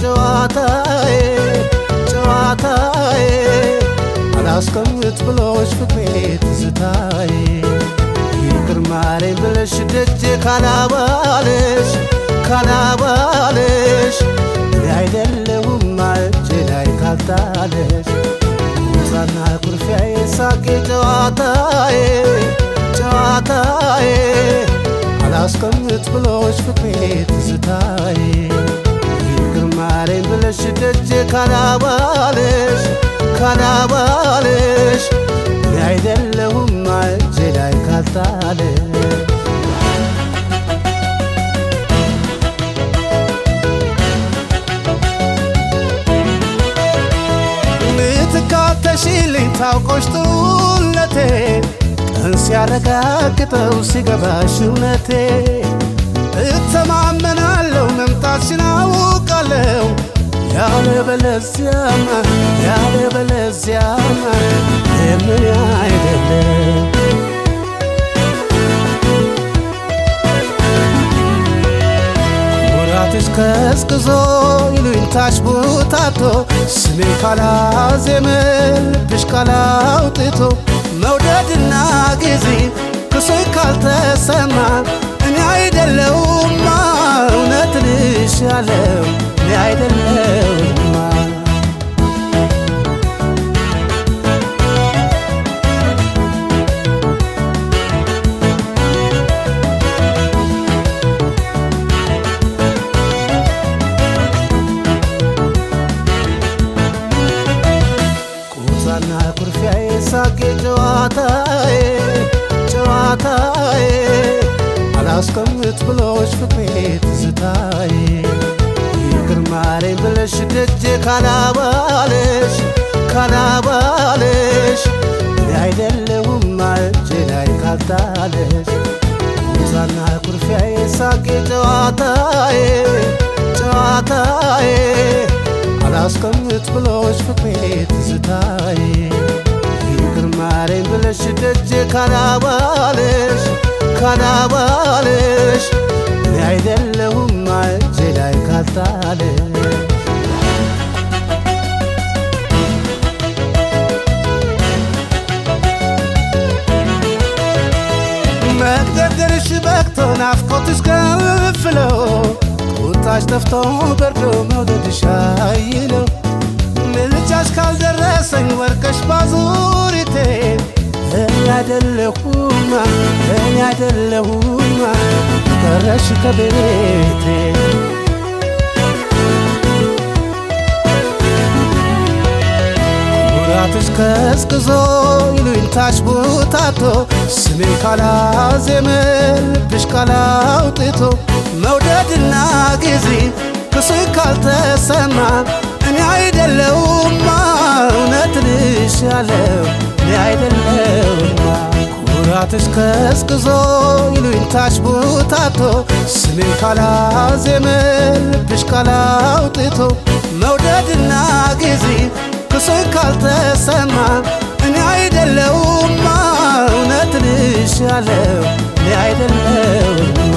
ጨዋታዬ ጨዋታዬ አላስቀምጥ ብሎሽ ፍቅሬ ትዝታዬ ይቅር ማረኝ ብለሽ ደጄ ካላባለሽ እኔ አይደለሁም እጄ ላይ ካልጣለሽ ሙዛና ኩርፊያዬ ሳቄ ጨዋታዬ ጨዋታዬ አላስቀምጥ ብሎሽ ፍቅሬ ትዝታዬ ይቅር ማረኝ ብለሽ ደጄ ካላባለሽ እኔ አይደለሁም እጄ ላይ ካልጣለሽ ምትካተሽልኝ ታውቆሽ ጥሩነቴ ቀን ሲያረጋግጠው ሲገባሽ እውነቴ እተማመናለሁ መምጣትሽን አውቃለሁ ያለበለዚያማ የምን አይደለም ኩራትሽ ቀዝቅዞ ይሉኝታሽ ቡታቶ ስሜን ካላዜመ ልብሽ ካላውጥቶ መውደድና ጊዜ ክሶኝ ካልተሰማ እኔ አይደለሁማ እውነት ልሻለው እኔ አይደለሁማ ቁጣና ኩርፊያዬ ሳቄ ጨዋታዬ ጨዋታዬ አላስቀምጥ ብሎሽ ፍቅሬ ትዝታዬ ይቅር ማረኝ ብለሽ ደጄ ካላባለሽ እኔ አይደለሁም እጄ ላይ ካልጣለሽ ሙዛና ኩርፊያዬ ሳቄ ጨዋታዬ ጨዋታዬ አላስቀምጥ ብሎሽ ፍቅሬ ትዝታዬ ይቅር ማረኝ ብለሽ ደጄ ካላባለሽ እኔ አይደለሁም እጄ ላይ ካልጣለሽ መቅደርሽ በቅቶ ናፍቆትሽ ከፍለው ቁጣሽ ጠፍቶ በርዶ መውደድሽ አይለው ምልጃሽ ካልደረሰኝ ወርቀሽ ባዙሪቴ እኔ አይደለሁማ ቀረሽ ከቤቴ ኩራትሽ ቀዝቅዞ ይሉኝታሽ ቡታቶ ስሜን ካላዜመ ልብሽ ካላውጥቶ መውደድና ጊዜ ክሶኝ ካልተሰማ እኔ አይደለሁማ እውነት ልሻለው እኔ አይደለሁማ ኩራትሽ ቀዝቅዞ ይሉኝታሽ ቡታቶ ስሜን ካላዜመ ልብሽ ካላውጥቶ መውደድና ጊዜ ክሶኝ ካልተሰማ እኔ አይደለሁማ እውነት ልሻለው እኔ አይደለሁማ